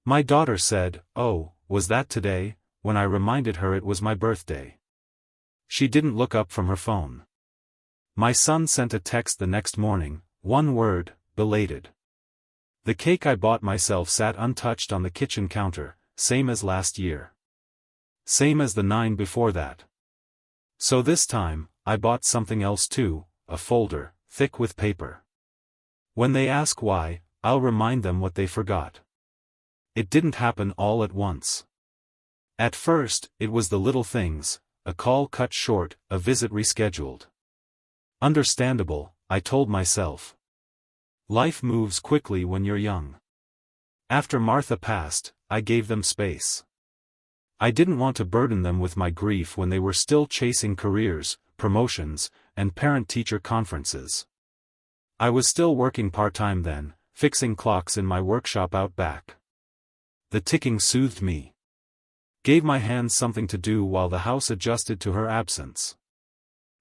My daughter said, "Oh, was that today?" when I reminded her it was my birthday. She didn't look up from her phone. My son sent a text the next morning, one word, belated. The cake I bought myself sat untouched on the kitchen counter, same as last year. Same as the 9 before that. So this time, I bought something else too, a folder, thick with paper. When they ask why, I'll remind them what they forgot. It didn't happen all at once. At first, it was the little things, a call cut short, a visit rescheduled. Understandable, I told myself. Life moves quickly when you're young. After Martha passed, I gave them space. I didn't want to burden them with my grief when they were still chasing careers, promotions, and parent-teacher conferences. I was still working part-time then, fixing clocks in my workshop out back. The ticking soothed me. Gave my hands something to do while the house adjusted to her absence.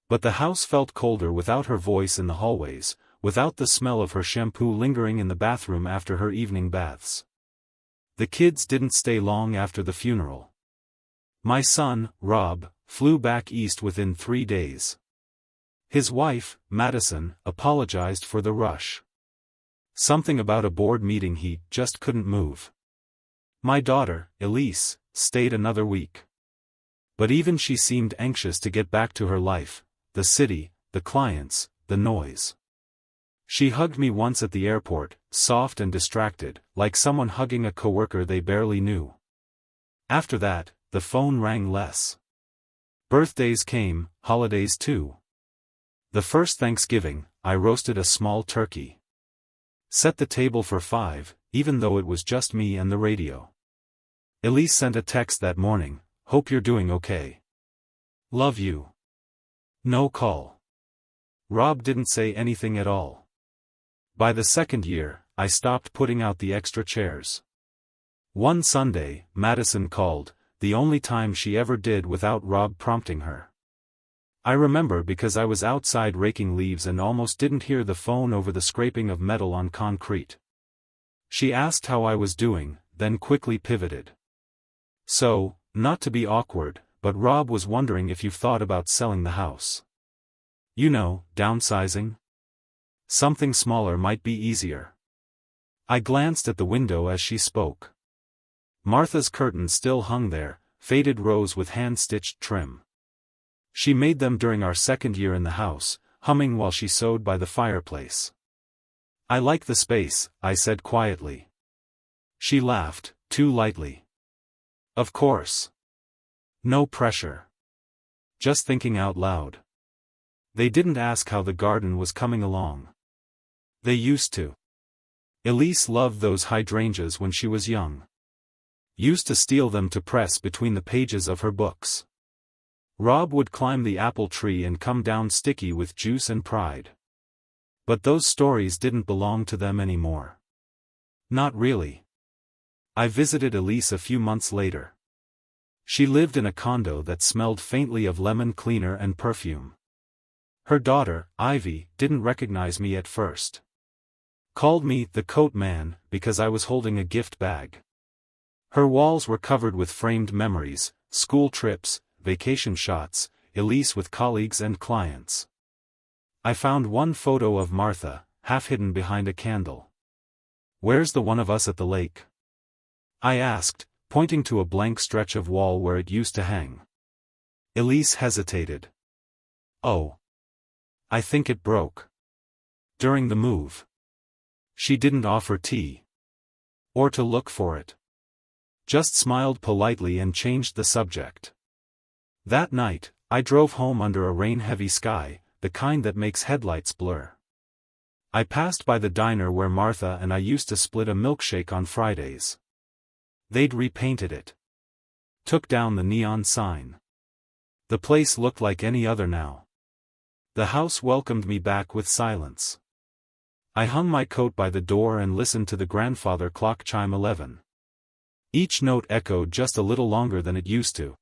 But the house felt colder without her voice in the hallways, without the smell of her shampoo lingering in the bathroom after her evening baths. The kids didn't stay long after the funeral. My son, Rob, flew back east within 3 days. His wife, Madison, apologized for the rush. Something about a board meeting he just couldn't move. My daughter, Elise, stayed another week. But even she seemed anxious to get back to her life, the city, the clients, the noise. She hugged me once at the airport, soft and distracted, like someone hugging a coworker they barely knew. After that, the phone rang less. Birthdays came, holidays too. The first Thanksgiving, I roasted a small turkey. Set the table for 5, even though it was just me and the radio. Elise sent a text that morning, "Hope you're doing okay. Love you." No call. Rob didn't say anything at all. By the second year, I stopped putting out the extra chairs. One Sunday, Madison called, the only time she ever did without Rob prompting her. I remember because I was outside raking leaves and almost didn't hear the phone over the scraping of metal on concrete. She asked how I was doing, then quickly pivoted. "So, not to be awkward, but Rob was wondering if you've thought about selling the house. You know, downsizing? Something smaller might be easier." I glanced at the window as she spoke. Martha's curtains still hung there, faded rose with hand-stitched trim. She made them during our second year in the house, humming while she sewed by the fireplace. "I like the space," I said quietly. She laughed, too lightly. "Of course. No pressure. Just thinking out loud." They didn't ask how the garden was coming along. They used to. Elise loved those hydrangeas when she was young. Used to steal them to press between the pages of her books. Rob would climb the apple tree and come down sticky with juice and pride. But those stories didn't belong to them anymore. Not really. I visited Elise a few months later. She lived in a condo that smelled faintly of lemon cleaner and perfume. Her daughter, Ivy, didn't recognize me at first. Called me the coat man because I was holding a gift bag. Her walls were covered with framed memories, school trips, vacation shots, Elise with colleagues and clients. I found one photo of Martha, half hidden behind a candle. "Where's the one of us at the lake?" I asked, pointing to a blank stretch of wall where it used to hang. Elise hesitated. "Oh. I think it broke. During the move." She didn't offer tea. Or to look for it. Just smiled politely and changed the subject. That night, I drove home under a rain-heavy sky, the kind that makes headlights blur. I passed by the diner where Martha and I used to split a milkshake on Fridays. They'd repainted it. Took down the neon sign. The place looked like any other now. The house welcomed me back with silence. I hung my coat by the door and listened to the grandfather clock chime 11. Each note echoed just a little longer than it used to.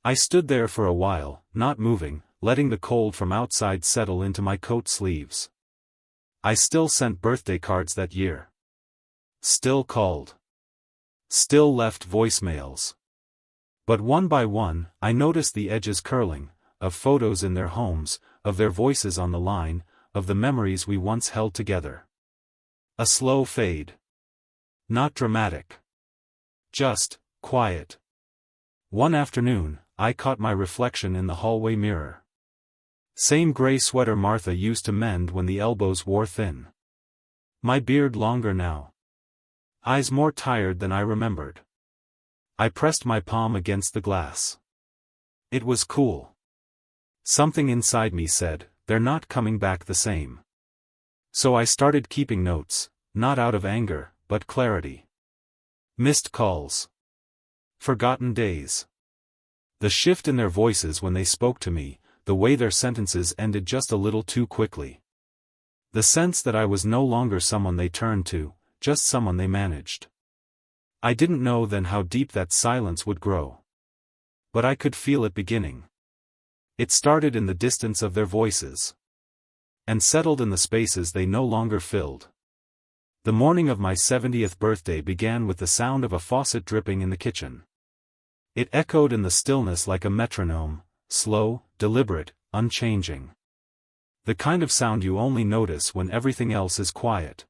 I stood there for a while, not moving, letting the cold from outside settle into my coat sleeves. I still sent birthday cards that year. Still called. Still left voicemails. But one by one, I noticed the edges curling, of photos in their homes, of their voices on the line, of the memories we once held together. A slow fade. Not dramatic. Just quiet. One afternoon, I caught my reflection in the hallway mirror. Same gray sweater Martha used to mend when the elbows wore thin. My beard longer now. Eyes more tired than I remembered. I pressed my palm against the glass. It was cool. Something inside me said, they're not coming back the same. So I started keeping notes, not out of anger, but clarity. Missed calls. Forgotten days. The shift in their voices when they spoke to me, the way their sentences ended just a little too quickly. The sense that I was no longer someone they turned to, just someone they managed. I didn't know then how deep that silence would grow. But I could feel it beginning. It started in the distance of their voices. And settled in the spaces they no longer filled. The morning of my 70th birthday began with the sound of a faucet dripping in the kitchen. It echoed in the stillness like a metronome, slow, deliberate, unchanging. The kind of sound you only notice when everything else is quiet.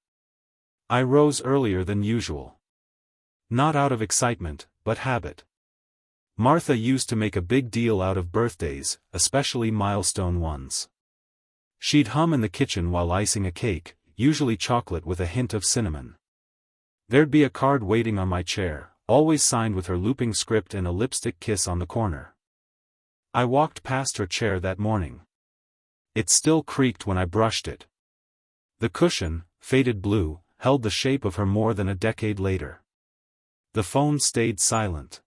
I rose earlier than usual. Not out of excitement, but habit. Martha used to make a big deal out of birthdays, especially milestone ones. She'd hum in the kitchen while icing a cake, usually chocolate with a hint of cinnamon. There'd be a card waiting on my chair, always signed with her looping script and a lipstick kiss on the corner. I walked past her chair that morning. It still creaked when I brushed it. The cushion, faded blue, held the shape of her more than a decade later. The phone stayed silent.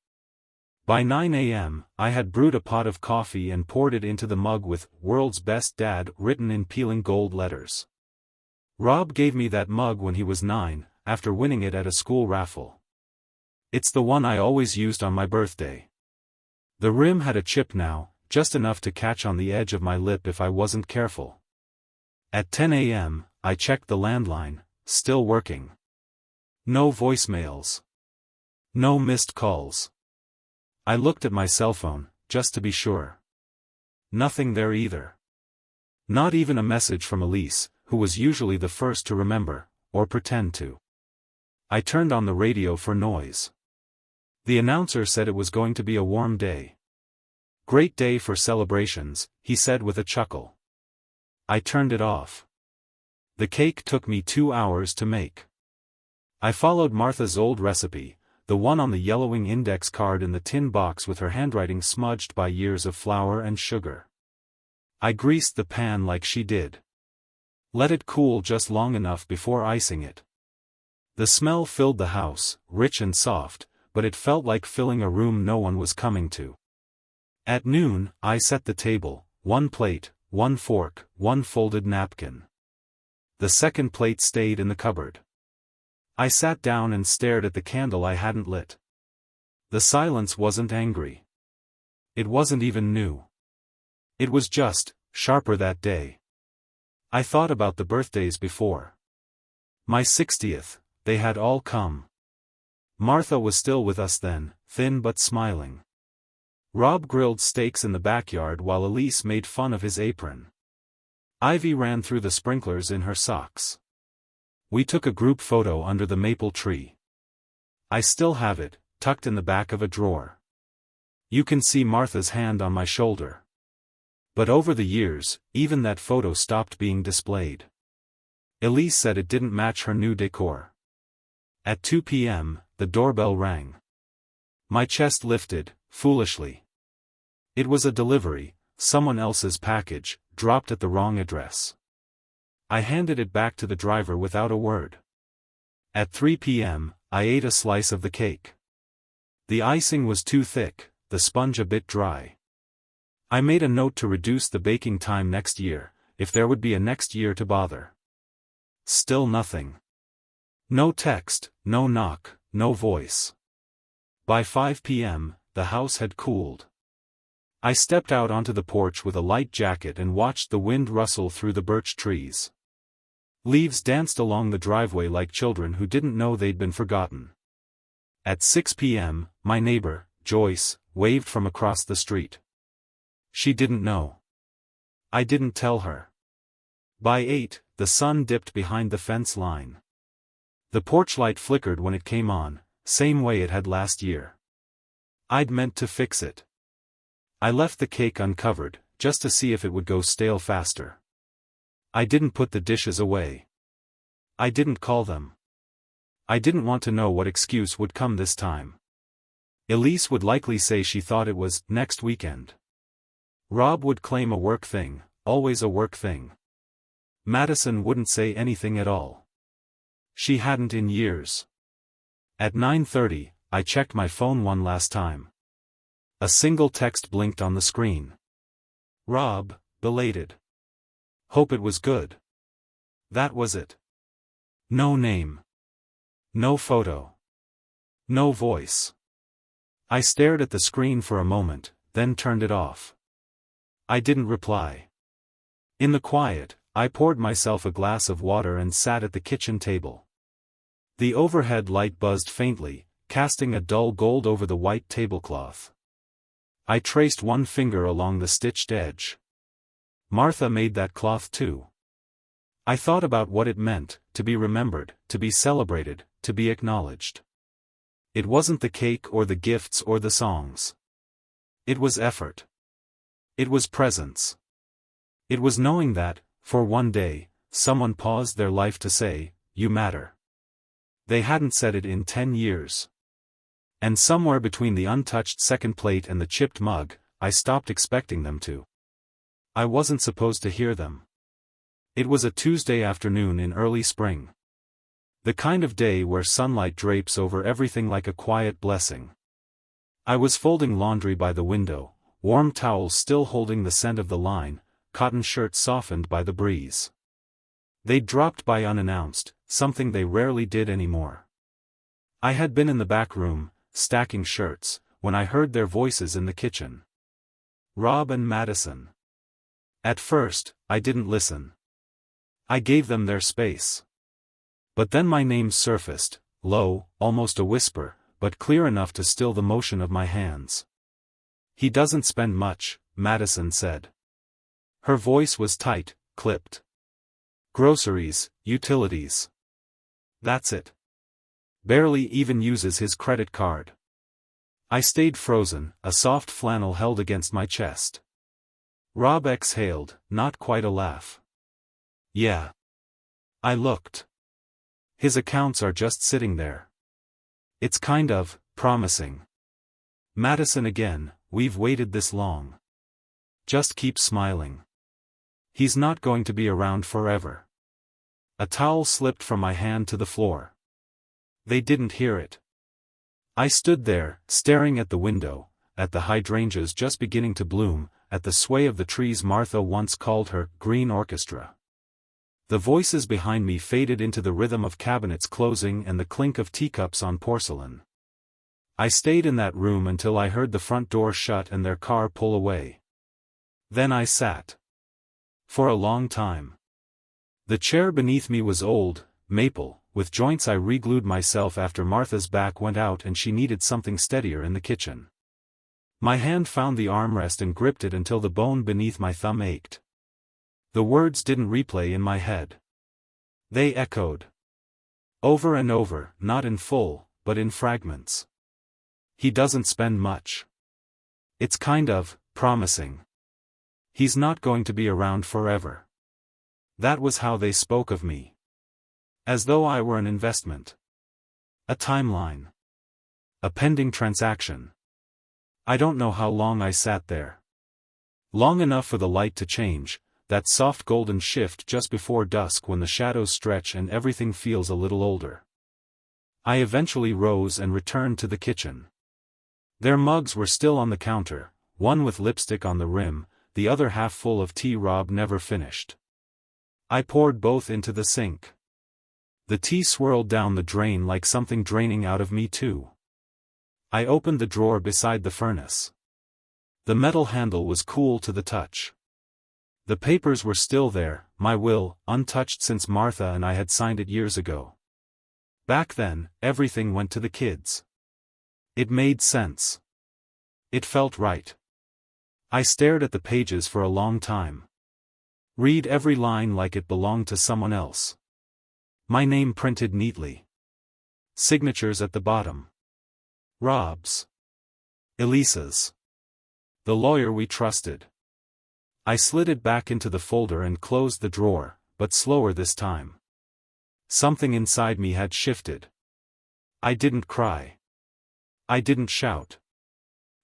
By 9 a.m., I had brewed a pot of coffee and poured it into the mug with "World's Best Dad" written in peeling gold letters. Rob gave me that mug when he was 9, after winning it at a school raffle. It's the one I always used on my birthday. The rim had a chip now, just enough to catch on the edge of my lip if I wasn't careful. At 10 a.m., I checked the landline, still working. No voicemails. No missed calls. I looked at my cell phone, just to be sure. Nothing there either. Not even a message from Elise, who was usually the first to remember, or pretend to. I turned on the radio for noise. The announcer said it was going to be a warm day. Great day for celebrations, he said with a chuckle. I turned it off. The cake took me 2 hours to make. I followed Martha's old recipe, the one on the yellowing index card in the tin box with her handwriting smudged by years of flour and sugar. I greased the pan like she did. Let it cool just long enough before icing it. The smell filled the house, rich and soft, but it felt like filling a room no one was coming to. At noon, I set the table, 1 plate, 1 fork, 1 folded napkin. The second plate stayed in the cupboard. I sat down and stared at the candle I hadn't lit. The silence wasn't angry. It wasn't even new. It was just, sharper that day. I thought about the birthdays before. My 60th, they had all come. Martha was still with us then, thin but smiling. Rob grilled steaks in the backyard while Elise made fun of his apron. Ivy ran through the sprinklers in her socks. We took a group photo under the maple tree. I still have it, tucked in the back of a drawer. You can see Martha's hand on my shoulder. But over the years, even that photo stopped being displayed. Elise said it didn't match her new decor. At 2 p.m., the doorbell rang. My chest lifted, foolishly. It was a delivery, someone else's package, dropped at the wrong address. I handed it back to the driver without a word. At 3 p.m., I ate a slice of the cake. The icing was too thick, the sponge a bit dry. I made a note to reduce the baking time next year, if there would be a next year to bother. Still nothing. No text, no knock, no voice. By 5 p.m., the house had cooled. I stepped out onto the porch with a light jacket and watched the wind rustle through the birch trees. Leaves danced along the driveway like children who didn't know they'd been forgotten. At 6 p.m., my neighbor, Joyce, waved from across the street. She didn't know. I didn't tell her. By 8, the sun dipped behind the fence line. The porch light flickered when it came on, same way it had last year. I'd meant to fix it. I left the cake uncovered, just to see if it would go stale faster. I didn't put the dishes away. I didn't call them. I didn't want to know what excuse would come this time. Elise would likely say she thought it was next weekend. Rob would claim a work thing, always a work thing. Madison wouldn't say anything at all. She hadn't in years. At 9:30, I checked my phone one last time. A single text blinked on the screen. Rob, belated. Hope it was good. That was it. No name. No photo. No voice. I stared at the screen for a moment, then turned it off. I didn't reply. In the quiet, I poured myself a glass of water and sat at the kitchen table. The overhead light buzzed faintly, casting a dull gold over the white tablecloth. I traced one finger along the stitched edge. Martha made that cloth too. I thought about what it meant, to be remembered, to be celebrated, to be acknowledged. It wasn't the cake or the gifts or the songs. It was effort. It was presence. It was knowing that, for one day, someone paused their life to say, "You matter." They hadn't said it in 10 years. And somewhere between the untouched second plate and the chipped mug, I stopped expecting them to. I wasn't supposed to hear them. It was a Tuesday afternoon in early spring. The kind of day where sunlight drapes over everything like a quiet blessing. I was folding laundry by the window, warm towels still holding the scent of the line, cotton shirts softened by the breeze. They dropped by unannounced, something they rarely did anymore. I had been in the back room, stacking shirts, when I heard their voices in the kitchen. Rob and Madison. At first, I didn't listen. I gave them their space. But then my name surfaced, low, almost a whisper, but clear enough to still the motion of my hands. "He doesn't spend much," Madison said. Her voice was tight, clipped. "Groceries, utilities. That's it. Barely even uses his credit card." I stayed frozen, a soft flannel held against my chest. Rob exhaled, not quite a laugh. "Yeah." I looked. "His accounts are just sitting there. It's kind of promising." Madison again, "We've waited this long. Just keep smiling. He's not going to be around forever." A towel slipped from my hand to the floor. They didn't hear it. I stood there, staring at the window, at the hydrangeas just beginning to bloom, at the sway of the trees Martha once called her green orchestra. The voices behind me faded into the rhythm of cabinets closing and the clink of teacups on porcelain. I stayed in that room until I heard the front door shut and their car pull away. Then I sat. For a long time. The chair beneath me was old, maple, with joints I re-glued myself after Martha's back went out and she needed something steadier in the kitchen. My hand found the armrest and gripped it until the bone beneath my thumb ached. The words didn't replay in my head. They echoed. Over and over, not in full, but in fragments. He doesn't spend much. It's kind of promising. He's not going to be around forever. That was how they spoke of me. As though I were an investment. A timeline. A pending transaction. I don't know how long I sat there. Long enough for the light to change, that soft golden shift just before dusk when the shadows stretch and everything feels a little older. I eventually rose and returned to the kitchen. Their mugs were still on the counter, one with lipstick on the rim, the other half full of tea Rob never finished. I poured both into the sink. The tea swirled down the drain like something draining out of me too. I opened the drawer beside the furnace. The metal handle was cool to the touch. The papers were still there, my will, untouched since Martha and I had signed it years ago. Back then, everything went to the kids. It made sense. It felt right. I stared at the pages for a long time. Read every line like it belonged to someone else. My name printed neatly. Signatures at the bottom. Rob's. Elisa's. The lawyer we trusted. I slid it back into the folder and closed the drawer, but slower this time. Something inside me had shifted. I didn't cry. I didn't shout.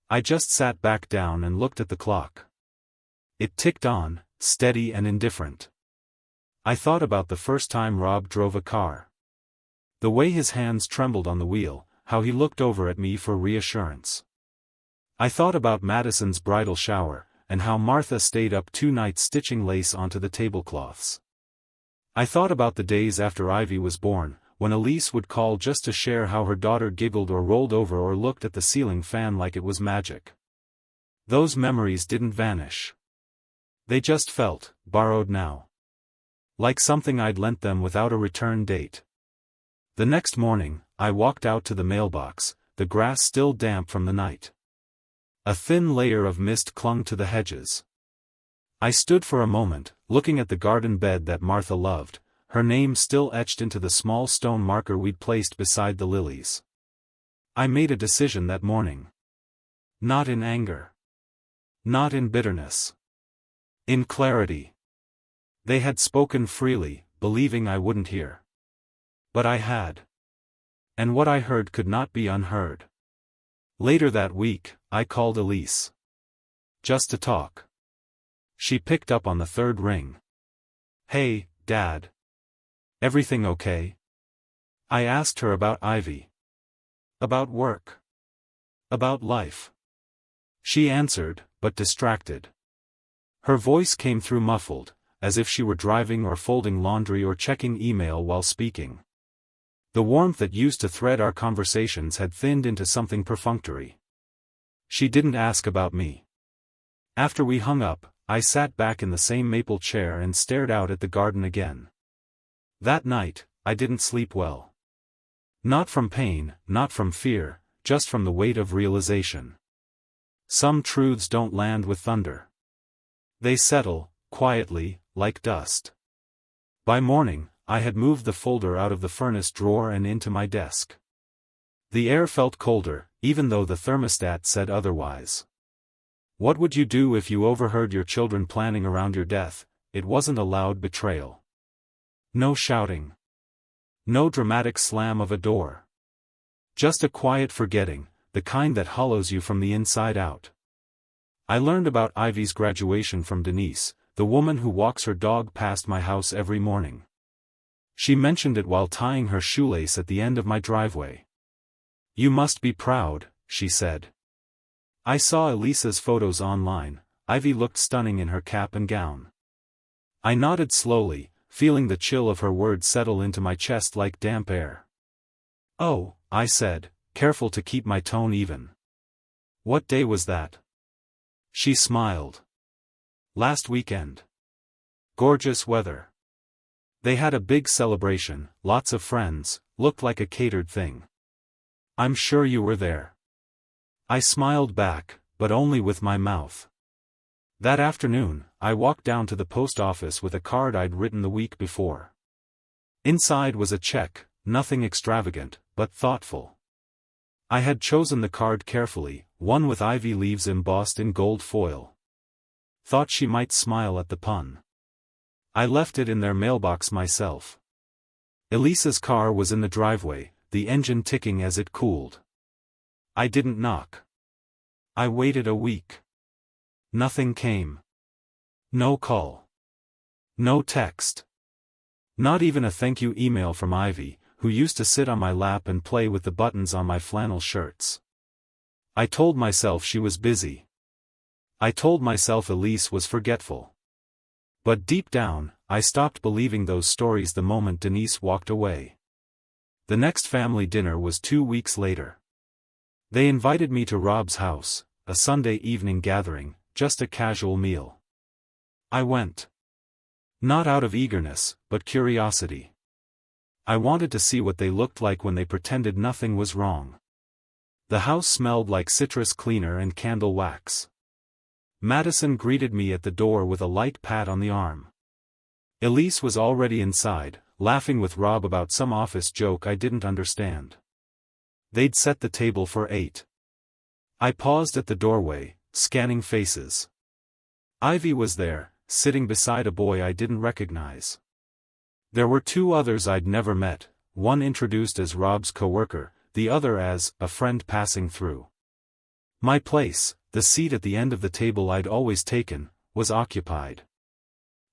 I just sat back down and looked at the clock. It ticked on, steady and indifferent. I thought about the first time Rob drove a car. The way his hands trembled on the wheel, how he looked over at me for reassurance. I thought about Madison's bridal shower, and how Martha stayed up 2 nights stitching lace onto the tablecloths. I thought about the days after Ivy was born, when Elise would call just to share how her daughter giggled or rolled over or looked at the ceiling fan like it was magic. Those memories didn't vanish. They just felt borrowed now. Like something I'd lent them without a return date. The next morning, I walked out to the mailbox, the grass still damp from the night. A thin layer of mist clung to the hedges. I stood for a moment, looking at the garden bed that Martha loved, her name still etched into the small stone marker we'd placed beside the lilies. I made a decision that morning. Not in anger. Not in bitterness. In clarity. They had spoken freely, believing I wouldn't hear. But I had. And what I heard could not be unheard. Later that week, I called Elise. Just to talk. She picked up on the 3rd ring. Hey, Dad. Everything okay? I asked her about Ivy. About work. About life. She answered, but distracted. Her voice came through muffled, as if she were driving or folding laundry or checking email while speaking. The warmth that used to thread our conversations had thinned into something perfunctory. She didn't ask about me. After we hung up, I sat back in the same maple chair and stared out at the garden again. That night, I didn't sleep well. Not from pain, not from fear, just from the weight of realization. Some truths don't land with thunder. They settle, quietly, like dust. By morning, I had moved the folder out of the furnace drawer and into my desk. The air felt colder, even though the thermostat said otherwise. What would you do if you overheard your children planning around your death? It wasn't a loud betrayal. No shouting. No dramatic slam of a door. Just a quiet forgetting, the kind that hollows you from the inside out. I learned about Ivy's graduation from Denise, the woman who walks her dog past my house every morning. She mentioned it while tying her shoelace at the end of my driveway. You must be proud, she said. I saw Elisa's photos online. Ivy looked stunning in her cap and gown. I nodded slowly, feeling the chill of her words settle into my chest like damp air. Oh, I said, careful to keep my tone even. What day was that? She smiled. Last weekend. Gorgeous weather. They had a big celebration, lots of friends, looked like a catered thing. I'm sure you were there. I smiled back, but only with my mouth. That afternoon, I walked down to the post office with a card I'd written the week before. Inside was a check, nothing extravagant, but thoughtful. I had chosen the card carefully, one with ivy leaves embossed in gold foil. Thought she might smile at the pun. I left it in their mailbox myself. Elisa's car was in the driveway, the engine ticking as it cooled. I didn't knock. I waited a week. Nothing came. No call. No text. Not even a thank you email from Ivy, who used to sit on my lap and play with the buttons on my flannel shirts. I told myself she was busy. I told myself Elise was forgetful. But deep down, I stopped believing those stories the moment Denise walked away. The next family dinner was 2 weeks later. They invited me to Rob's house, a Sunday evening gathering, just a casual meal. I went. Not out of eagerness, but curiosity. I wanted to see what they looked like when they pretended nothing was wrong. The house smelled like citrus cleaner and candle wax. Madison greeted me at the door with a light pat on the arm. Elise was already inside, laughing with Rob about some office joke I didn't understand. They'd set the table for 8. I paused at the doorway, scanning faces. Ivy was there, sitting beside a boy I didn't recognize. There were 2 others I'd never met, one introduced as Rob's coworker, the other as a friend passing through. My place, the seat at the end of the table I'd always taken, was occupied.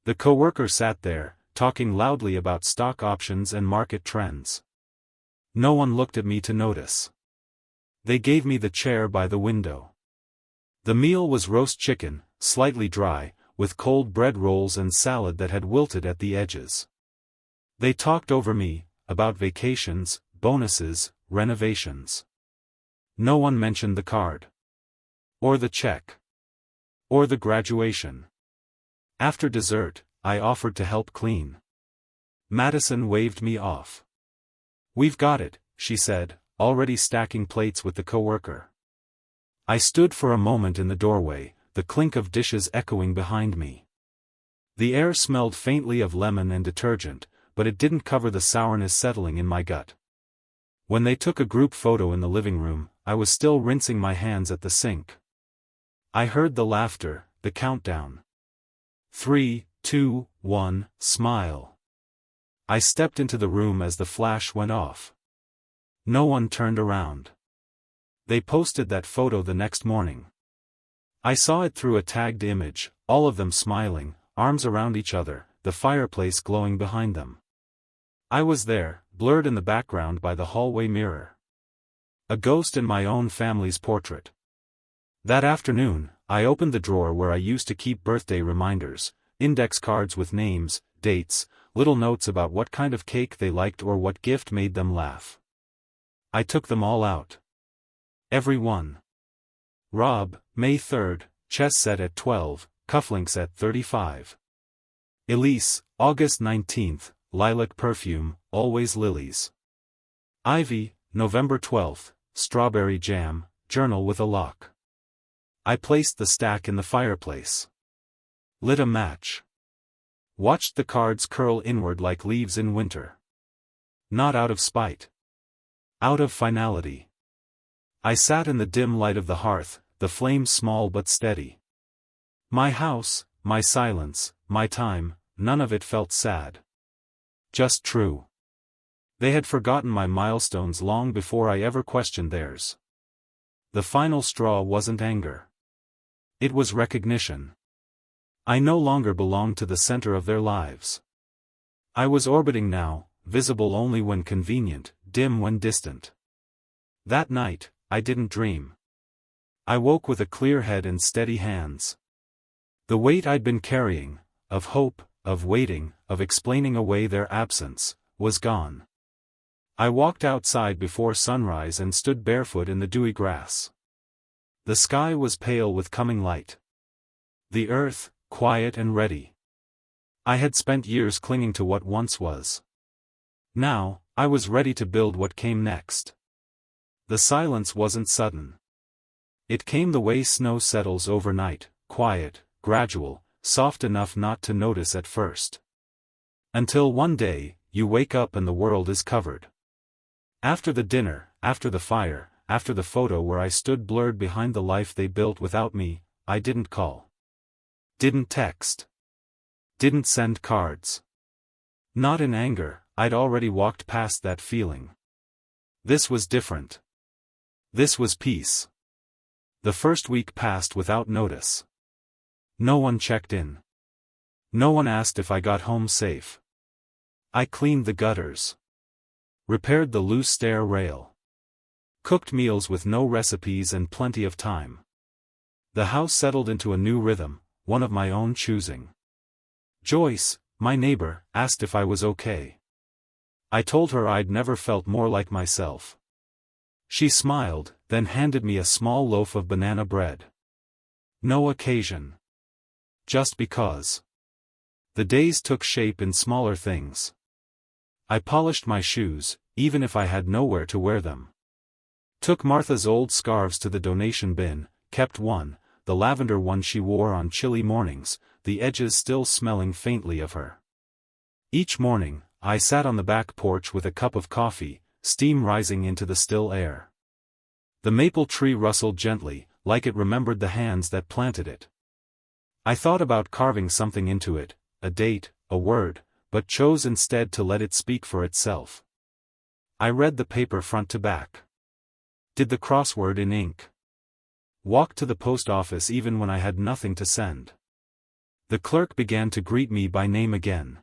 The coworker sat there, talking loudly about stock options and market trends. No one looked at me to notice. They gave me the chair by the window. The meal was roast chicken, slightly dry, with cold bread rolls and salad that had wilted at the edges. They talked over me, about vacations, bonuses, renovations. No one mentioned the card. Or the check. Or the graduation. After dessert, I offered to help clean. Madison waved me off. "We've got it," she said, already stacking plates with the coworker. I stood for a moment in the doorway, the clink of dishes echoing behind me. The air smelled faintly of lemon and detergent, but it didn't cover the sourness settling in my gut. When they took a group photo in the living room, I was still rinsing my hands at the sink. I heard the laughter, the countdown. 3, 2, 1, smile. I stepped into the room as the flash went off. No one turned around. They posted that photo the next morning. I saw it through a tagged image, all of them smiling, arms around each other, the fireplace glowing behind them. I was there, blurred in the background by the hallway mirror. A ghost in my own family's portrait. That afternoon, I opened the drawer where I used to keep birthday reminders, index cards with names, dates, little notes about what kind of cake they liked or what gift made them laugh. I took them all out. Every one. Rob, May 3rd, chess set at 12, cufflinks at 35. Elise, August 19th, lilac perfume, always lilies. Ivy, November 12th, strawberry jam, journal with a lock. I placed the stack in the fireplace. Lit a match. Watched the cards curl inward like leaves in winter. Not out of spite. Out of finality. I sat in the dim light of the hearth, the flame small but steady. My house, my silence, my time, none of it felt sad. Just true. They had forgotten my milestones long before I ever questioned theirs. The final straw wasn't anger. It was recognition. I no longer belonged to the center of their lives. I was orbiting now, visible only when convenient, dim when distant. That night, I didn't dream. I woke with a clear head and steady hands. The weight I'd been carrying, of hope, of waiting, of explaining away their absence, was gone. I walked outside before sunrise and stood barefoot in the dewy grass. The sky was pale with coming light. The earth, quiet and ready. I had spent years clinging to what once was. Now, I was ready to build what came next. The silence wasn't sudden. It came the way snow settles overnight, quiet, gradual, soft enough not to notice at first. Until one day, you wake up and the world is covered. After the dinner, after the fire, after the photo where I stood blurred behind the life they built without me, I didn't call. Didn't text. Didn't send cards. Not in anger, I'd already walked past that feeling. This was different. This was peace. The first week passed without notice. No one checked in. No one asked if I got home safe. I cleaned the gutters. Repaired the loose stair rail. Cooked meals with no recipes and plenty of time. The house settled into a new rhythm, one of my own choosing. Joyce, my neighbor, asked if I was okay. I told her I'd never felt more like myself. She smiled, then handed me a small loaf of banana bread. No occasion. Just because. The days took shape in smaller things. I polished my shoes, even if I had nowhere to wear them. Took Martha's old scarves to the donation bin, kept one, the lavender one she wore on chilly mornings, the edges still smelling faintly of her. Each morning, I sat on the back porch with a cup of coffee, steam rising into the still air. The maple tree rustled gently, like it remembered the hands that planted it. I thought about carving something into it, a date, a word, but chose instead to let it speak for itself. I read the paper front to back. Did the crossword in ink. Walked to the post office even when I had nothing to send. The clerk began to greet me by name again.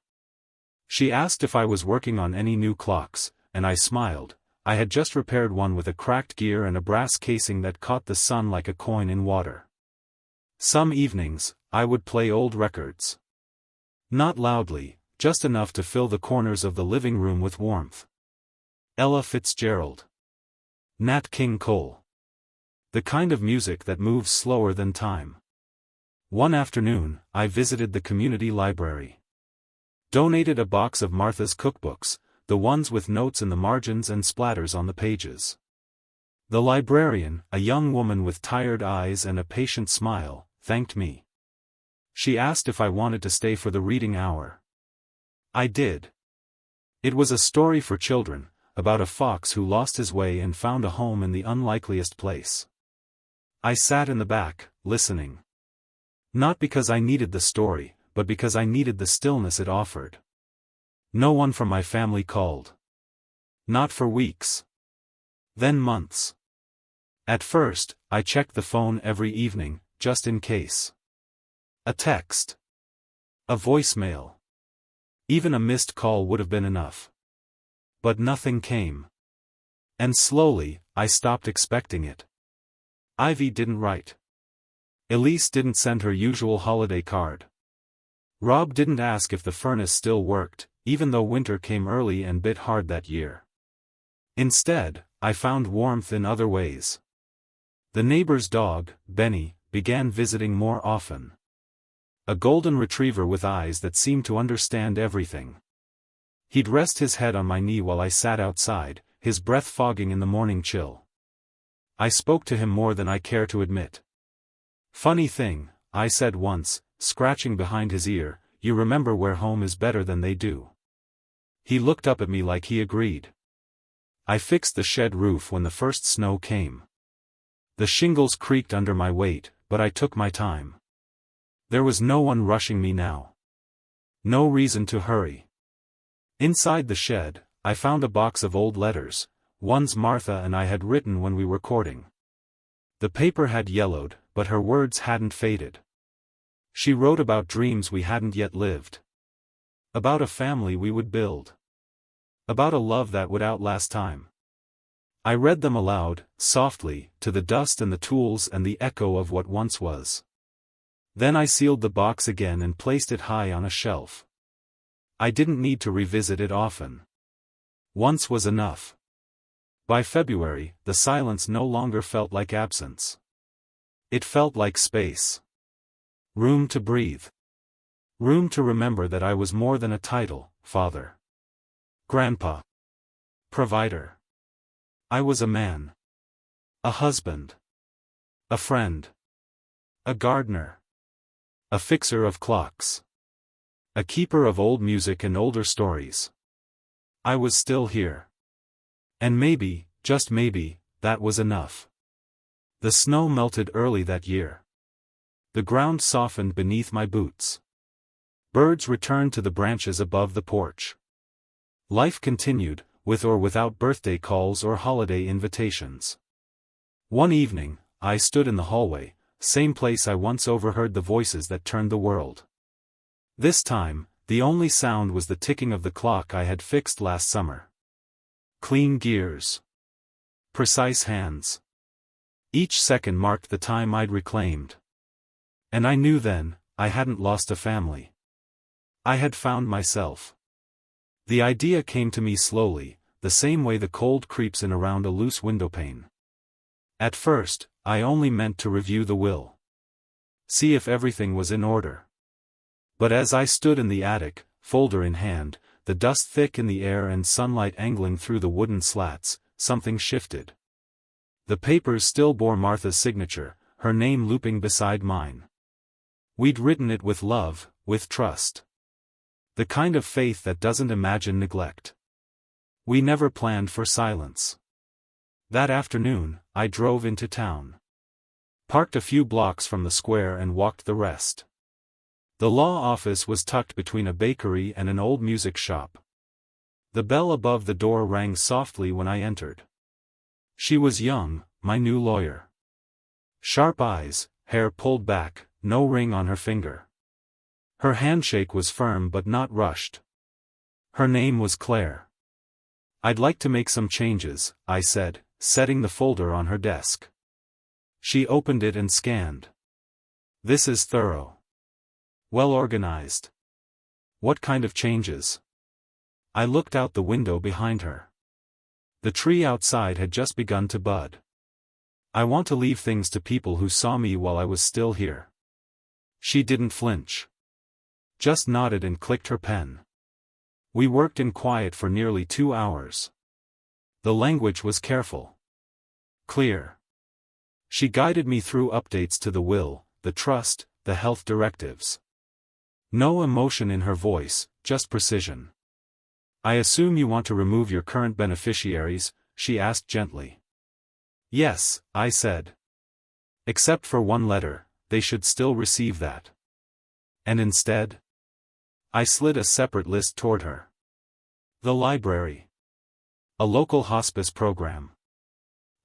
She asked if I was working on any new clocks, and I smiled. I had just repaired one with a cracked gear and a brass casing that caught the sun like a coin in water. Some evenings, I would play old records. Not loudly, just enough to fill the corners of the living room with warmth. Ella Fitzgerald. Nat King Cole. The kind of music that moves slower than time. One afternoon, I visited the community library. Donated a box of Martha's cookbooks, the ones with notes in the margins and splatters on the pages. The librarian, a young woman with tired eyes and a patient smile, thanked me. She asked if I wanted to stay for the reading hour. I did. It was a story for children, about a fox who lost his way and found a home in the unlikeliest place. I sat in the back, listening. Not because I needed the story, but because I needed the stillness it offered. No one from my family called. Not for weeks. Then months. At first, I checked the phone every evening, just in case. A text. A voicemail. Even a missed call would have been enough. But nothing came. And slowly, I stopped expecting it. Ivy didn't write. Elise didn't send her usual holiday card. Rob didn't ask if the furnace still worked, even though winter came early and bit hard that year. Instead, I found warmth in other ways. The neighbor's dog, Benny, began visiting more often. A golden retriever with eyes that seemed to understand everything. He'd rest his head on my knee while I sat outside, his breath fogging in the morning chill. I spoke to him more than I care to admit. "Funny thing," I said once, scratching behind his ear, "you remember where home is better than they do." He looked up at me like he agreed. I fixed the shed roof when the first snow came. The shingles creaked under my weight, but I took my time. There was no one rushing me now. No reason to hurry. Inside the shed, I found a box of old letters, ones Martha and I had written when we were courting. The paper had yellowed, but her words hadn't faded. She wrote about dreams we hadn't yet lived. About a family we would build. About a love that would outlast time. I read them aloud, softly, to the dust and the tools and the echo of what once was. Then I sealed the box again and placed it high on a shelf. I didn't need to revisit it often. Once was enough. By February, the silence no longer felt like absence. It felt like space. Room to breathe. Room to remember that I was more than a title: father, grandpa, provider. I was a man. A husband. A friend. A gardener. A fixer of clocks. A keeper of old music and older stories. I was still here. And maybe, just maybe, that was enough. The snow melted early that year. The ground softened beneath my boots. Birds returned to the branches above the porch. Life continued, with or without birthday calls or holiday invitations. One evening, I stood in the hallway, same place I once overheard the voices that turned the world. This time, the only sound was the ticking of the clock I had fixed last summer. Clean gears. Precise hands. Each second marked the time I'd reclaimed. And I knew then, I hadn't lost a family. I had found myself. The idea came to me slowly, the same way the cold creeps in around a loose windowpane. At first, I only meant to review the will. See if everything was in order. But as I stood in the attic, folder in hand, the dust thick in the air and sunlight angling through the wooden slats, something shifted. The papers still bore Martha's signature, her name looping beside mine. We'd written it with love, with trust. The kind of faith that doesn't imagine neglect. We never planned for silence. That afternoon, I drove into town. Parked a few blocks from the square and walked the rest. The law office was tucked between a bakery and an old music shop. The bell above the door rang softly when I entered. She was young, my new lawyer. Sharp eyes, hair pulled back, no ring on her finger. Her handshake was firm but not rushed. Her name was Claire. "I'd like to make some changes," I said, setting the folder on her desk. She opened it and scanned. "This is thorough. Well organized. What kind of changes?" I looked out the window behind her. The tree outside had just begun to bud. "I want to leave things to people who saw me while I was still here." She didn't flinch. Just nodded and clicked her pen. We worked in quiet for nearly 2 hours. The language was careful. Clear. She guided me through updates to the will, the trust, the health directives. No emotion in her voice, just precision. "I assume you want to remove your current beneficiaries?" she asked gently. "Yes," I said. "Except for one letter, they should still receive that." "And instead?" I slid a separate list toward her. "The library. A local hospice program.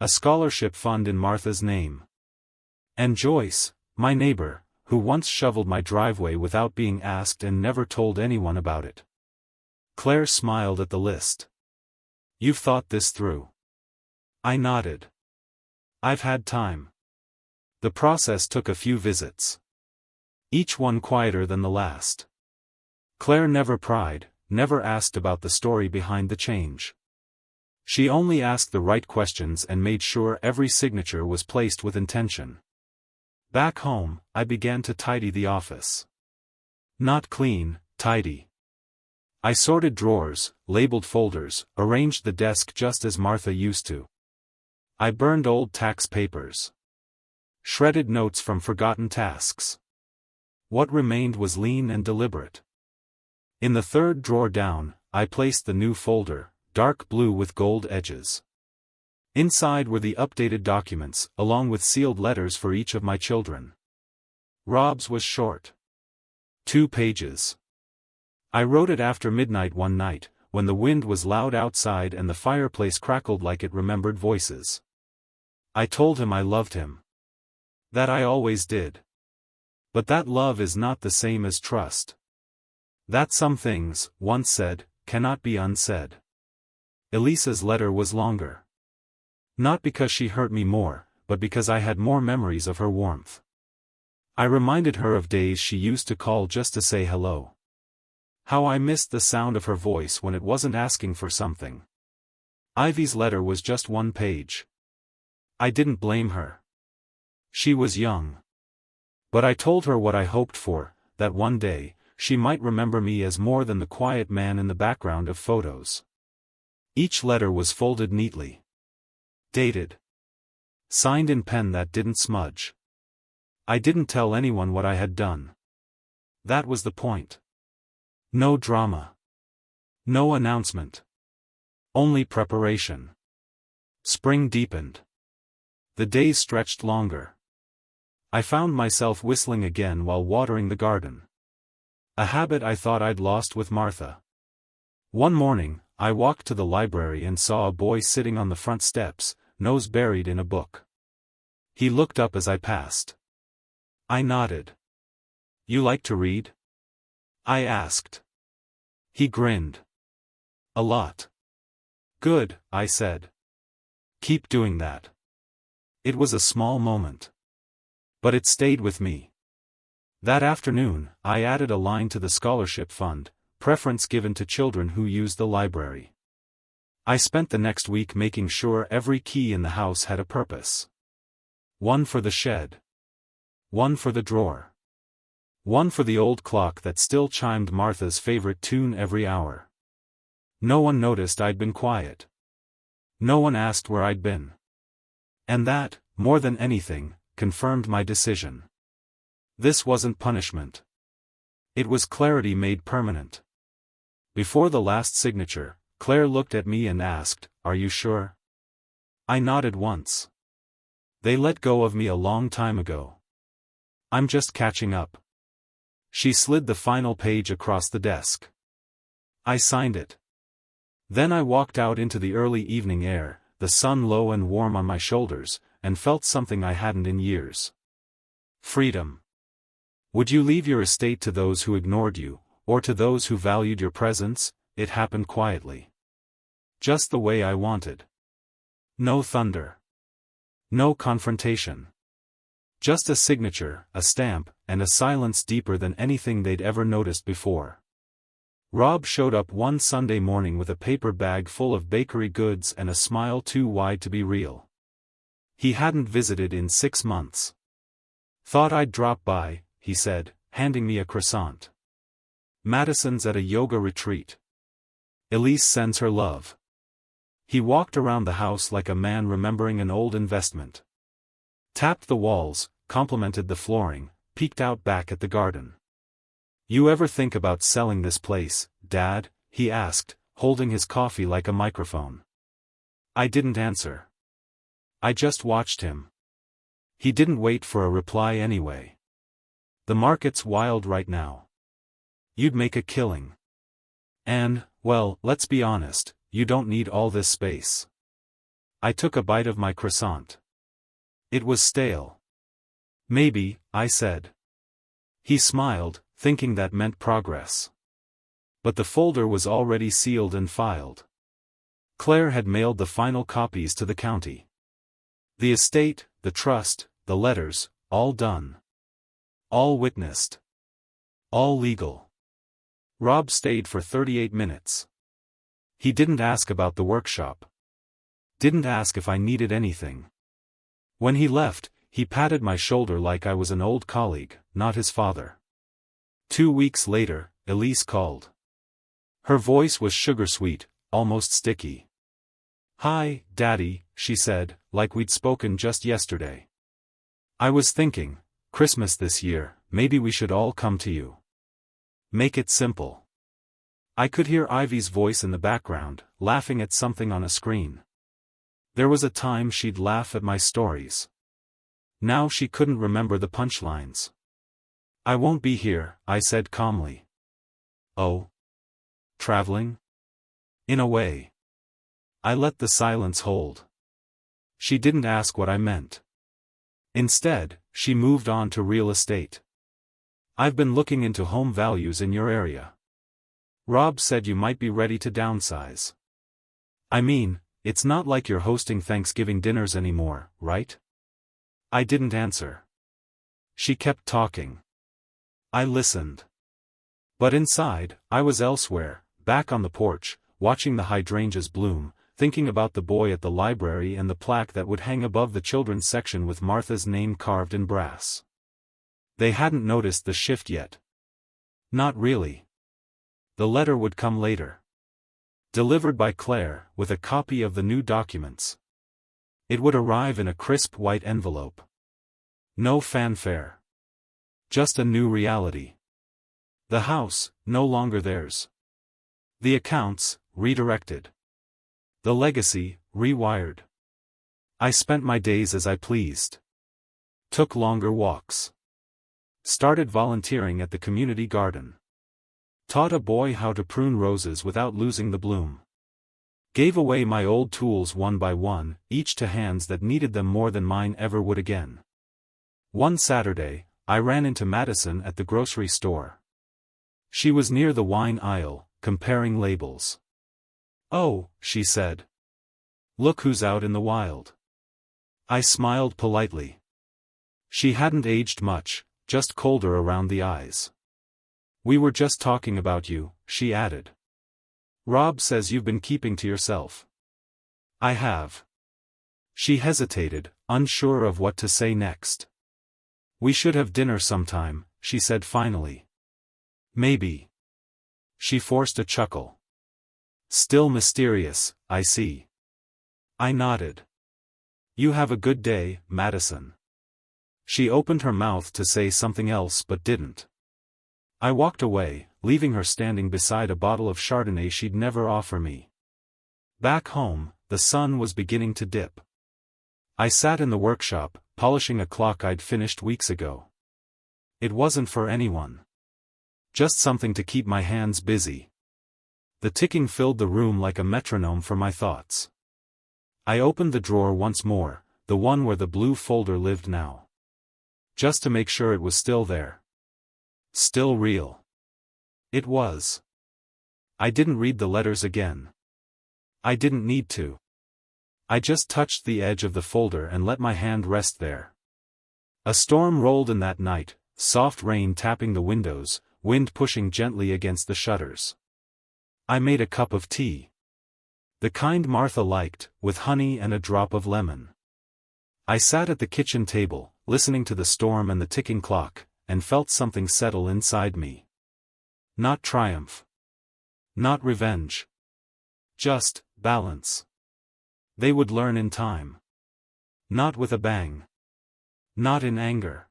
A scholarship fund in Martha's name. And Joyce, my neighbor, who once shoveled my driveway without being asked and never told anyone about it." Claire smiled at the list. "You've thought this through." I nodded. "I've had time." The process took a few visits. Each one quieter than the last. Claire never pried, never asked about the story behind the change. She only asked the right questions and made sure every signature was placed with intention. Back home, I began to tidy the office. Not clean, tidy. I sorted drawers, labeled folders, arranged the desk just as Martha used to. I burned old tax papers. Shredded notes from forgotten tasks. What remained was lean and deliberate. In the third drawer down, I placed the new folder, dark blue with gold edges. Inside were the updated documents, along with sealed letters for each of my children. Rob's was short. 2 pages. I wrote it after midnight one night, when the wind was loud outside and the fireplace crackled like it remembered voices. I told him I loved him. That I always did. But that love is not the same as trust. That some things, once said, cannot be unsaid. Elisa's letter was longer. Not because she hurt me more, but because I had more memories of her warmth. I reminded her of days she used to call just to say hello. How I missed the sound of her voice when it wasn't asking for something. Ivy's letter was just 1 page. I didn't blame her. She was young. But I told her what I hoped for, that one day, she might remember me as more than the quiet man in the background of photos. Each letter was folded neatly. Dated. Signed in pen that didn't smudge. I didn't tell anyone what I had done. That was the point. No drama. No announcement. Only preparation. Spring deepened. The days stretched longer. I found myself whistling again while watering the garden. A habit I thought I'd lost with Martha. One morning, I walked to the library and saw a boy sitting on the front steps, nose buried in a book. He looked up as I passed. I nodded. "You like to read?" I asked. He grinned. "A lot." "Good," I said. "Keep doing that." It was a small moment. But it stayed with me. That afternoon, I added a line to the scholarship fund, preference given to children who use the library. I spent the next week making sure every key in the house had a purpose. One for the shed. One for the drawer. One for the old clock that still chimed Martha's favorite tune every hour. No one noticed I'd been quiet. No one asked where I'd been. And that, more than anything, confirmed my decision. This wasn't punishment. It was clarity made permanent. Before the last signature, Claire looked at me and asked, "Are you sure?" I nodded once. "They let go of me a long time ago. I'm just catching up." She slid the final page across the desk. I signed it. Then I walked out into the early evening air, the sun low and warm on my shoulders, and felt something I hadn't in years. Freedom. Would you leave your estate to those who ignored you, or to those who valued your presence? It happened quietly. Just the way I wanted. No thunder. No confrontation. Just a signature, a stamp, and a silence deeper than anything they'd ever noticed before. Rob showed up one Sunday morning with a paper bag full of bakery goods and a smile too wide to be real. He hadn't visited in 6 months. "Thought I'd drop by," he said, handing me a croissant. "Madison's at a yoga retreat. Elise sends her love." He walked around the house like a man remembering an old investment. Tapped the walls, complimented the flooring, peeked out back at the garden. "You ever think about selling this place, Dad?" he asked, holding his coffee like a microphone. I didn't answer. I just watched him. He didn't wait for a reply anyway. "The market's wild right now. You'd make a killing. And, well, let's be honest, you don't need all this space." I took a bite of my croissant. It was stale. "Maybe," I said. He smiled, thinking that meant progress. But the folder was already sealed and filed. Claire had mailed the final copies to the county. The estate, the trust, the letters, all done. All witnessed. All legal. Rob stayed for 38 minutes. He didn't ask about the workshop. Didn't ask if I needed anything. When he left, he patted my shoulder like I was an old colleague, not his father. 2 weeks later, Elise called. Her voice was sugar-sweet, almost sticky. "Hi, Daddy," she said, like we'd spoken just yesterday. "I was thinking, Christmas this year, maybe we should all come to you. Make it simple." I could hear Ivy's voice in the background, laughing at something on a screen. There was a time she'd laugh at my stories. Now she couldn't remember the punchlines. "I won't be here," I said calmly. "Oh? Traveling?" "In a way." I let the silence hold. She didn't ask what I meant. Instead, she moved on to real estate. "I've been looking into home values in your area. Rob said you might be ready to downsize. I mean, it's not like you're hosting Thanksgiving dinners anymore, right?" I didn't answer. She kept talking. I listened. But inside, I was elsewhere, back on the porch, watching the hydrangeas bloom, thinking about the boy at the library and the plaque that would hang above the children's section with Martha's name carved in brass. They hadn't noticed the shift yet. Not really. The letter would come later. Delivered by Claire, with a copy of the new documents. It would arrive in a crisp white envelope. No fanfare. Just a new reality. The house, no longer theirs. The accounts, redirected. The legacy, rewired. I spent my days as I pleased. Took longer walks. Started volunteering at the community garden. Taught a boy how to prune roses without losing the bloom. Gave away my old tools one by one, each to hands that needed them more than mine ever would again. One Saturday, I ran into Madison at the grocery store. She was near the wine aisle, comparing labels. "Oh," she said. "Look who's out in the wild." I smiled politely. She hadn't aged much, just colder around the eyes. "We were just talking about you," she added. "Rob says you've been keeping to yourself." "I have." She hesitated, unsure of what to say next. "We should have dinner sometime," she said finally. "Maybe." She forced a chuckle. "Still mysterious, I see." I nodded. You have a good day, Madison. She opened her mouth to say something else but didn't. I walked away, leaving her standing beside a bottle of Chardonnay she'd never offer me. Back home, the sun was beginning to dip. I sat in the workshop, polishing a clock I'd finished weeks ago. It wasn't for anyone. Just something to keep my hands busy. The ticking filled the room like a metronome for my thoughts. I opened the drawer once more, the one where the blue folder lived now. Just to make sure it was still there. Still real. It was. I didn't read the letters again. I didn't need to. I just touched the edge of the folder and let my hand rest there. A storm rolled in that night, soft rain tapping the windows, wind pushing gently against the shutters. I made a cup of tea. The kind Martha liked, with honey and a drop of lemon. I sat at the kitchen table, listening to the storm and the ticking clock, and felt something settle inside me. Not triumph. Not revenge. Just balance. They would learn in time. Not with a bang. Not in anger.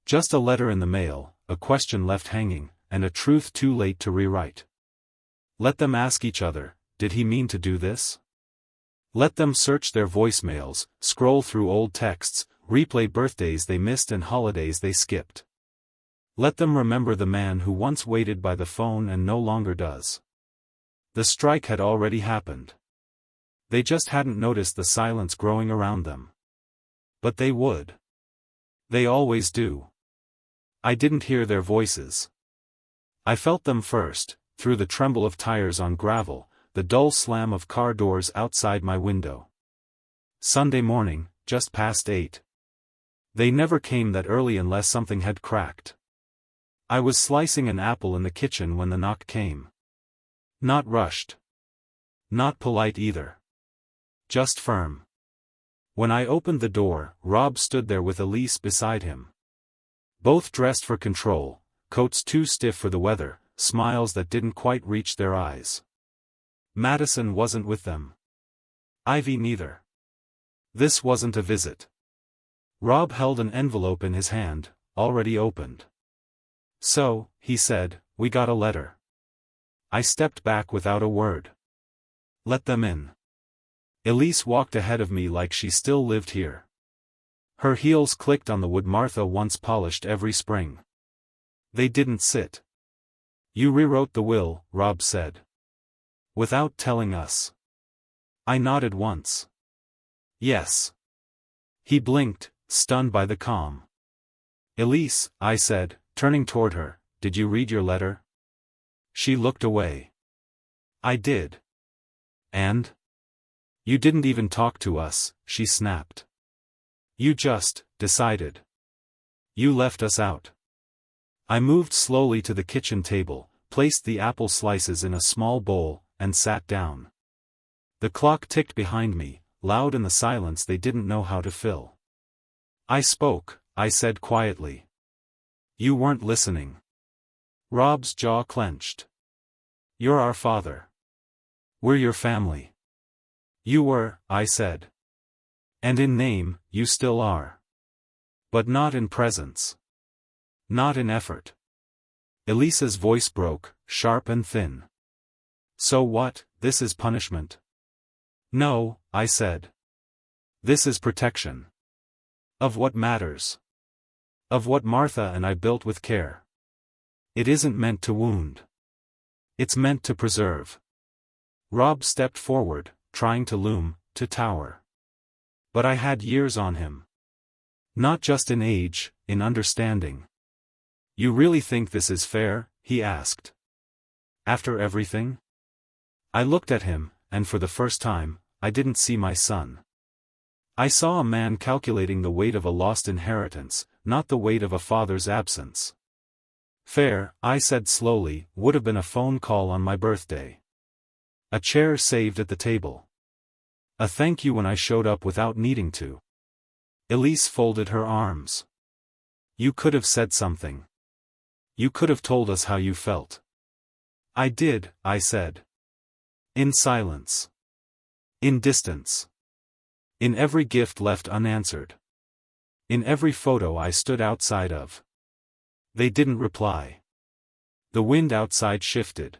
Just a letter in the mail, a question left hanging, and a truth too late to rewrite. Let them ask each other, did he mean to do this? Let them search their voicemails, scroll through old texts, replay birthdays they missed and holidays they skipped. Let them remember the man who once waited by the phone and no longer does. The strike had already happened. They just hadn't noticed the silence growing around them. But they would. They always do. I didn't hear their voices. I felt them first, through the tremble of tires on gravel, the dull slam of car doors outside my window. Sunday morning, just past 8. They never came that early unless something had cracked. I was slicing an apple in the kitchen when the knock came. Not rushed. Not polite either. Just firm. When I opened the door, Rob stood there with Elise beside him. Both dressed for control, coats too stiff for the weather, smiles that didn't quite reach their eyes. Madison wasn't with them. Ivy neither. This wasn't a visit. Rob held an envelope in his hand, already opened. So, he said, we got a letter. I stepped back without a word. Let them in. Elise walked ahead of me like she still lived here. Her heels clicked on the wood Martha once polished every spring. They didn't sit. You rewrote the will, Rob said. Without telling us. I nodded once. Yes. He blinked, stunned by the calm. Elise, I said, turning toward her, did you read your letter? She looked away. I did. And? You didn't even talk to us, she snapped. You just decided. You left us out. I moved slowly to the kitchen table, placed the apple slices in a small bowl, and sat down. The clock ticked behind me, loud in the silence they didn't know how to fill. I spoke, I said quietly. You weren't listening. Rob's jaw clenched. You're our father. We're your family. You were, I said. And in name, you still are. But not in presence. Not in effort. Elisa's voice broke, sharp and thin. So what, this is punishment? No, I said. This is protection. Of what matters. Of what Martha and I built with care. It isn't meant to wound. It's meant to preserve. Rob stepped forward, trying to loom, to tower. But I had years on him. Not just in age, in understanding. You really think this is fair? He asked. After everything? I looked at him, and for the first time, I didn't see my son. I saw a man calculating the weight of a lost inheritance, not the weight of a father's absence. Fair, I said slowly, would have been a phone call on my birthday. A chair saved at the table. A thank you when I showed up without needing to. Elise folded her arms. You could have said something. You could have told us how you felt. I did, I said. In silence. In distance. In every gift left unanswered. In every photo I stood outside of. They didn't reply. The wind outside shifted.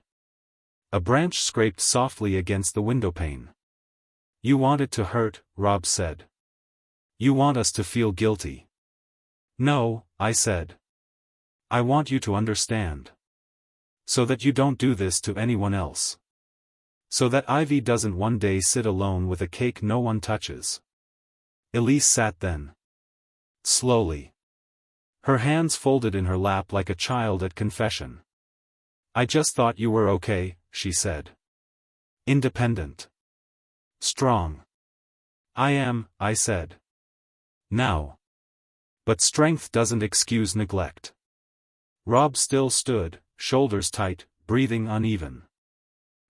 A branch scraped softly against the windowpane. You want it to hurt, Rob said. You want us to feel guilty. No, I said. I want you to understand. So that you don't do this to anyone else. So that Ivy doesn't one day sit alone with a cake no one touches. Elise sat then. Slowly. Her hands folded in her lap like a child at confession. I just thought you were okay, she said. Independent. Strong. I am, I said. Now. But strength doesn't excuse neglect. Rob still stood, shoulders tight, breathing uneven.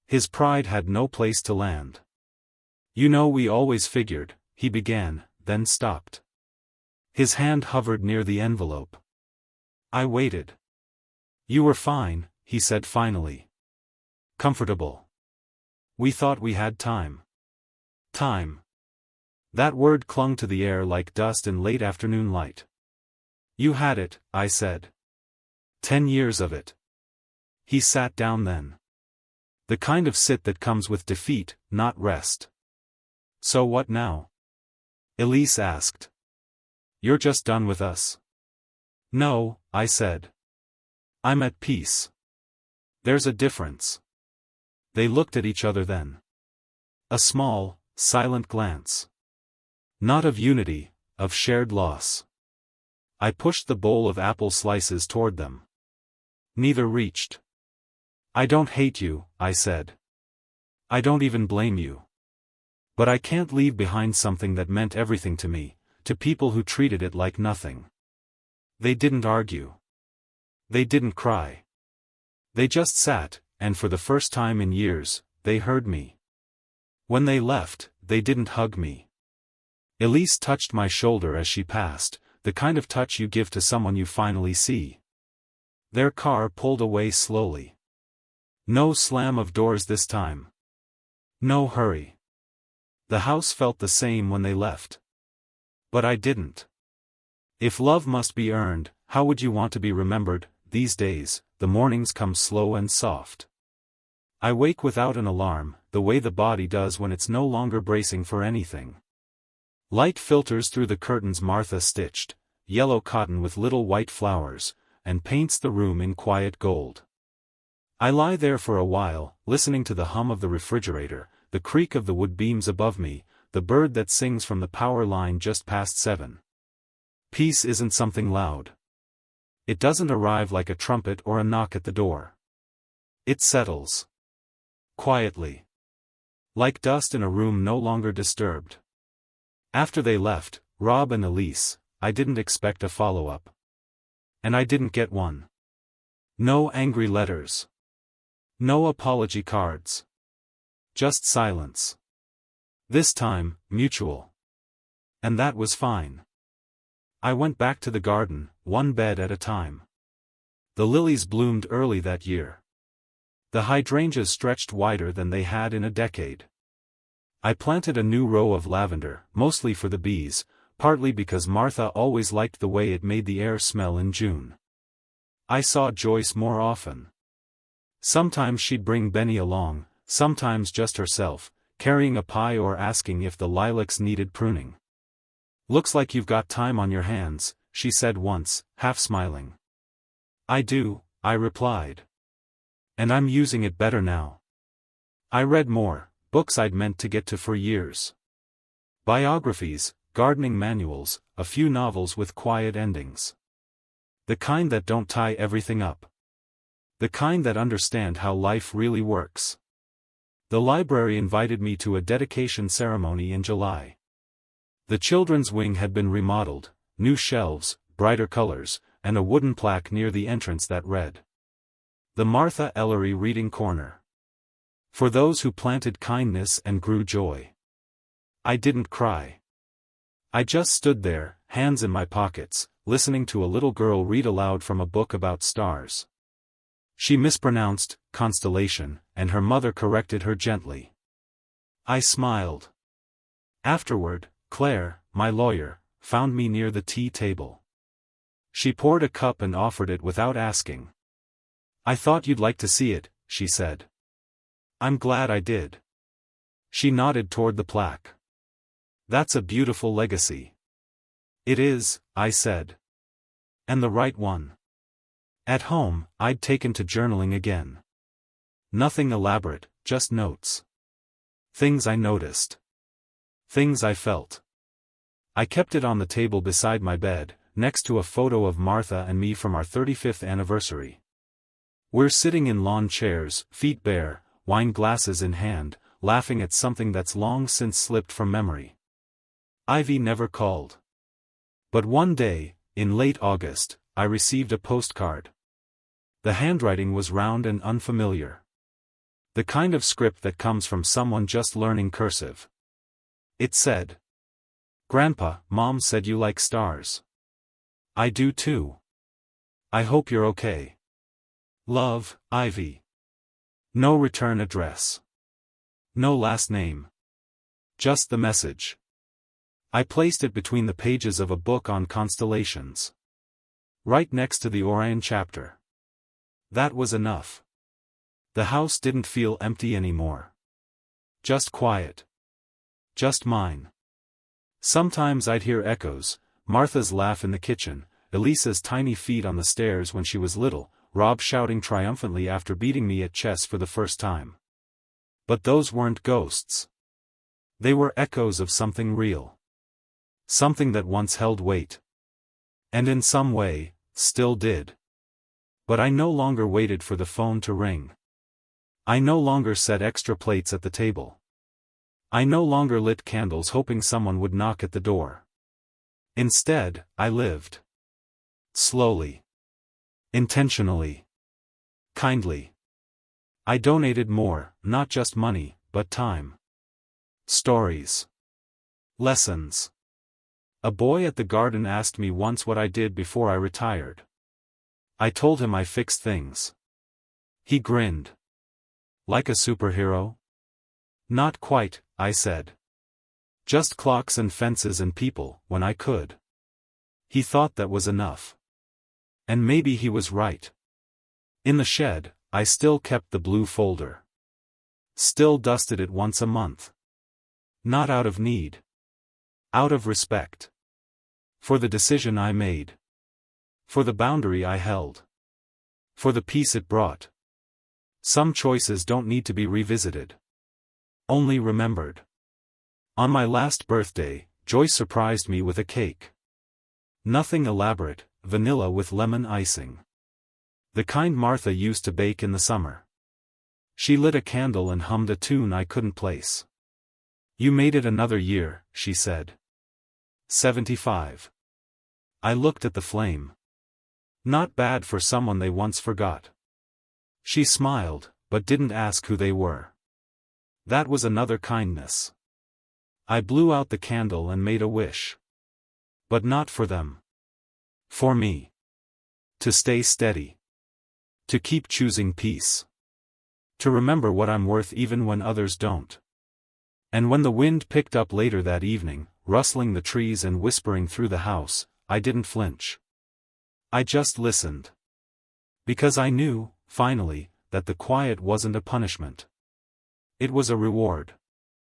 His pride had no place to land. You know, we always figured, he began, then stopped. His hand hovered near the envelope. I waited. You were fine, he said finally. Comfortable. We thought we had time. Time. That word clung to the air like dust in late afternoon light. You had it, I said. 10 years of it. He sat down then. The kind of sit that comes with defeat, not rest. So what now? Elise asked. You're just done with us? No, I said. I'm at peace. There's a difference. They looked at each other then. A small, silent glance. Not of unity, of shared loss. I pushed the bowl of apple slices toward them. Neither reached. I don't hate you, I said. I don't even blame you. But I can't leave behind something that meant everything to me, to people who treated it like nothing. They didn't argue. They didn't cry. They just sat, and for the first time in years, they heard me. When they left, they didn't hug me. Elise touched my shoulder as she passed, the kind of touch you give to someone you finally see. Their car pulled away slowly. No slam of doors this time. No hurry. The house felt the same when they left. But I didn't. If love must be earned, how would you want to be remembered? These days, the mornings come slow and soft. I wake without an alarm, the way the body does when it's no longer bracing for anything. Light filters through the curtains Martha stitched, yellow cotton with little white flowers, and paints the room in quiet gold. I lie there for a while, listening to the hum of the refrigerator, the creak of the wood beams above me, the bird that sings from the power line just past 7. Peace isn't something loud. It doesn't arrive like a trumpet or a knock at the door. It settles. Quietly. Like dust in a room no longer disturbed. After they left, Rob and Elise, I didn't expect a follow-up. And I didn't get one. No angry letters. No apology cards. Just silence. This time, mutual. And that was fine. I went back to the garden, one bed at a time. The lilies bloomed early that year. The hydrangeas stretched wider than they had in a decade. I planted a new row of lavender, mostly for the bees, partly because Martha always liked the way it made the air smell in June. I saw Joyce more often. Sometimes she'd bring Benny along, sometimes just herself, carrying a pie or asking if the lilacs needed pruning. Looks like you've got time on your hands, she said once, half smiling. I do, I replied. And I'm using it better now. I read more, books I'd meant to get to for years. Biographies, gardening manuals, a few novels with quiet endings. The kind that don't tie everything up. The kind that understand how life really works. The library invited me to a dedication ceremony in July. The children's wing had been remodeled, new shelves, brighter colors, and a wooden plaque near the entrance that read, "The Martha Ellery Reading Corner. For those who planted kindness and grew joy." I didn't cry. I just stood there, hands in my pockets, listening to a little girl read aloud from a book about stars. She mispronounced constellation, and her mother corrected her gently. I smiled. Afterward, Claire, my lawyer, found me near the tea table. She poured a cup and offered it without asking. "I thought you'd like to see it," she said. "I'm glad I did." She nodded toward the plaque. "That's a beautiful legacy." "It is," I said. "And the right one." At home, I'd taken to journaling again. Nothing elaborate, just notes. Things I noticed. Things I felt. I kept it on the table beside my bed, next to a photo of Martha and me from our 35th anniversary. We're sitting in lawn chairs, feet bare, wine glasses in hand, laughing at something that's long since slipped from memory. Ivy never called. But one day, in late August, I received a postcard. The handwriting was round and unfamiliar. The kind of script that comes from someone just learning cursive. It said, "Grandpa, Mom said you like stars. I do too. I hope you're okay. Love, Ivy." No return address. No last name. Just the message. I placed it between the pages of a book on constellations. Right next to the Orion chapter. That was enough. The house didn't feel empty anymore. Just quiet. Just mine. Sometimes I'd hear echoes, Martha's laugh in the kitchen, Elisa's tiny feet on the stairs when she was little, Rob shouting triumphantly after beating me at chess for the first time. But those weren't ghosts. They were echoes of something real. Something that once held weight. And in some way, still did. But I no longer waited for the phone to ring. I no longer set extra plates at the table. I no longer lit candles hoping someone would knock at the door. Instead, I lived. Slowly. Intentionally. Kindly. I donated more, not just money, but time. Stories. Lessons. A boy at the garden asked me once what I did before I retired. I told him I fixed things. He grinned. Like a superhero? Not quite, I said. Just clocks and fences and people, when I could. He thought that was enough. And maybe he was right. In the shed, I still kept the blue folder. Still dusted it once a month. Not out of need. Out of respect. For the decision I made. For the boundary I held. For the peace it brought. Some choices don't need to be revisited. Only remembered. On my last birthday, Joyce surprised me with a cake. Nothing elaborate, vanilla with lemon icing. The kind Martha used to bake in the summer. She lit a candle and hummed a tune I couldn't place. "You made it another year," she said. 75. I looked at the flame. Not bad for someone they once forgot. She smiled, but didn't ask who they were. That was another kindness. I blew out the candle and made a wish. But not for them. For me. To stay steady. To keep choosing peace. To remember what I'm worth even when others don't. And when the wind picked up later that evening, rustling the trees and whispering through the house, I didn't flinch. I just listened. Because I knew, finally, that the quiet wasn't a punishment. It was a reward.